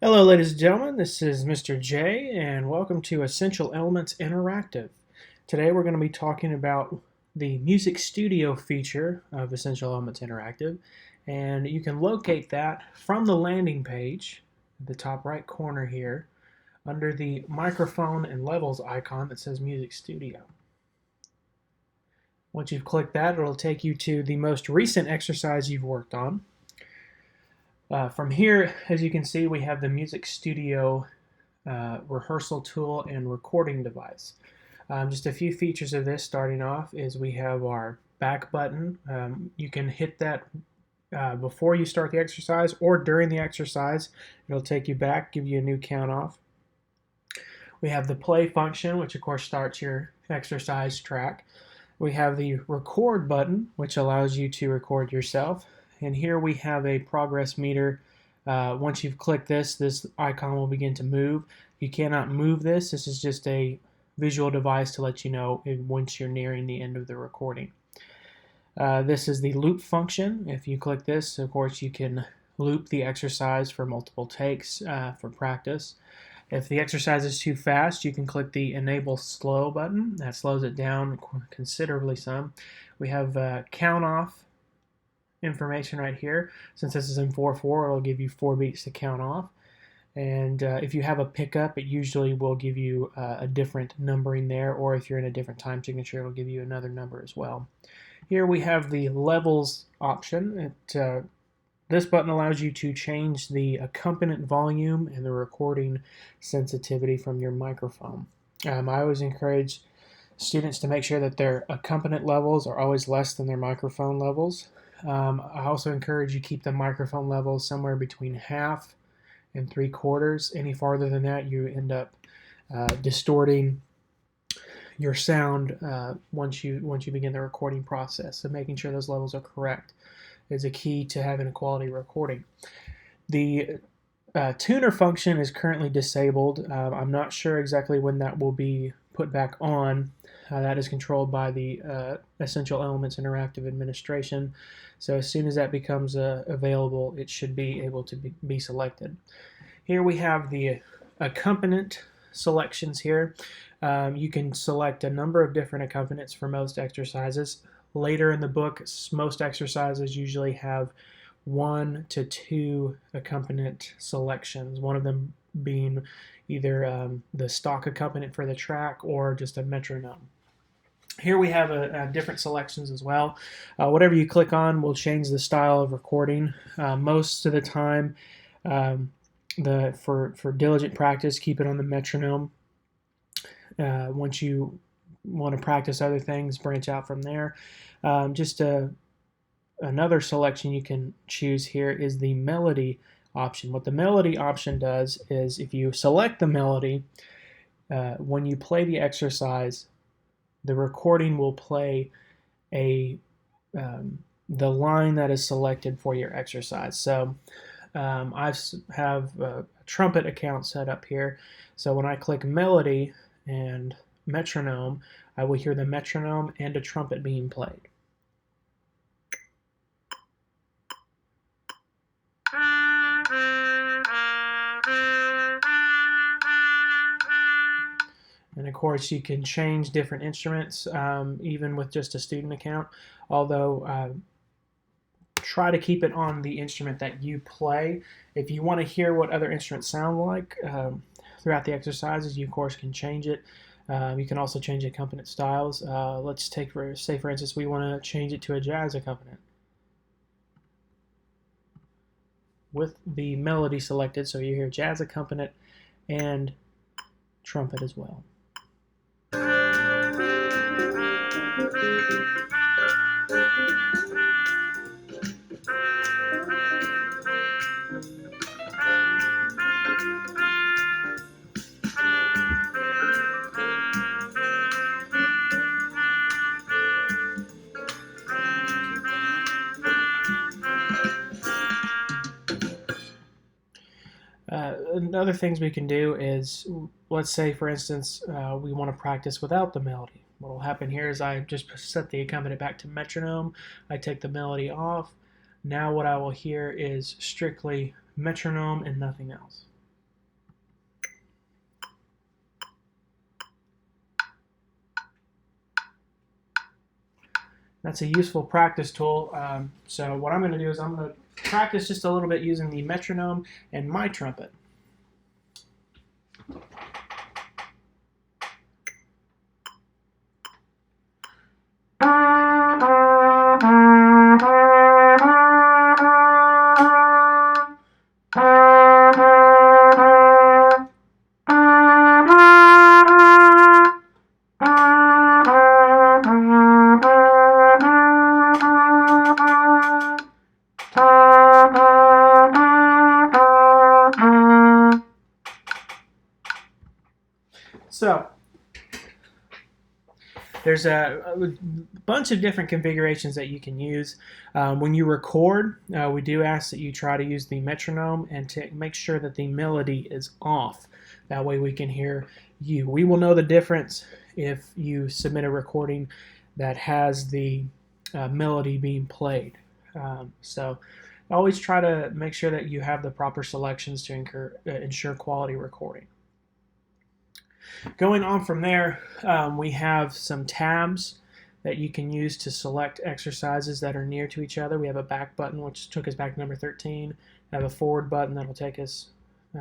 Hello, ladies and gentlemen. This is Mr. J, and welcome to Essential Elements Interactive. Today, we're going to be talking about the music studio feature of Essential Elements Interactive, and you can locate that from the landing page at the top right corner here under the microphone and levels icon that says Music Studio. Once you've clicked that, it'll take you to the most recent exercise you've worked on. From here, as you can see, we have the Music Studio rehearsal tool and recording device. Just a few features of this starting off is we have our back button. You can hit that before you start the exercise or during the exercise. It'll take you back, give you a new count off. We have the play function, which of course starts your exercise track. We have the record button, which allows you to record yourself. And here we have a progress meter. Once you've clicked this icon will begin to move. You cannot move this. This is just a visual device to let you know once you're nearing the end of the recording. This is the loop function. If you click this, of course, you can loop the exercise for multiple takes for practice. If the exercise is too fast, you can click the Enable Slow button. That slows it down considerably some. We have count off information right here. Since this is in 4/4, it'll give you 4 beats to count off. And if you have a pickup, it usually will give you a different numbering there, or if you're in a different time signature, it'll give you another number as well. Here we have the levels option. This button allows you to change the accompaniment volume and the recording sensitivity from your microphone. I always encourage students to make sure that their accompaniment levels are always less than their microphone levels. I also encourage you keep the microphone levels somewhere between 1/2 and 3/4. Any farther than that, you end up distorting your sound once you begin the recording process. So making sure those levels are correct is a key to having a quality recording. The tuner function is currently disabled. I'm not sure exactly when that will be put back on. That is controlled by the Essential Elements Interactive Administration. So as soon as that becomes available, it should be able to be selected. Here we have the accompaniment selections here. You can select a number of different accompaniments for most exercises. Later in the book, most exercises usually have 1 to 2 accompaniment selections, one of them being either the stock accompaniment for the track or just a metronome. Here we have different selections as well. Whatever you click on will change the style of recording. Most of the time, for diligent practice, keep it on the metronome. Once you want to practice other things, branch out from there. Another selection you can choose here is the melody option. What the melody option does is if you select the melody, when you play the exercise, the recording will play the line that is selected for your exercise. So I have a trumpet account set up here. So when I click melody and metronome, I will hear the metronome and a trumpet being played. And of course, you can change different instruments even with just a student account, although try to keep it on the instrument that you play. If you want to hear what other instruments sound like throughout the exercises, you of course can change it. You can also change accompaniment styles. Let's say for instance, we want to change it to a jazz accompaniment with the melody selected, so you hear jazz accompaniment and trumpet as well. Other things we can do is, let's say for instance, we want to practice without the melody. What will happen here is I just set the accompaniment back to metronome. I take the melody off. Now what I will hear is strictly metronome and nothing else. That's a useful practice tool. So what I'm going to do is I'm going to practice just a little bit using the metronome and my trumpet. So there's a bunch of different configurations that you can use. When you record, we do ask that you try to use the metronome and to make sure that the melody is off. That way we can hear you. We will know the difference if you submit a recording that has the melody being played. So always try to make sure that you have the proper selections to ensure quality recording. Going on from there, we have some tabs that you can use to select exercises that are near to each other. We have a back button, which took us back to number 13. We have a forward button that will take us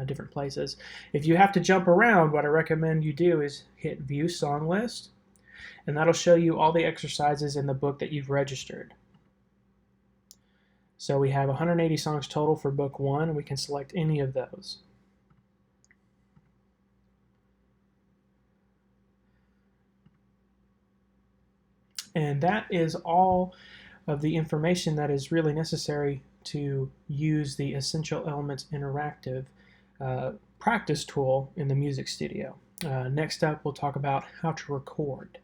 different places. If you have to jump around, what I recommend you do is hit View Song List, and that'll show you all the exercises in the book that you've registered. So we have 180 songs total for Book 1, and we can select any of those. And that is all of the information that is really necessary to use the Essential Elements Interactive practice tool in the music studio. Next up, we'll talk about how to record.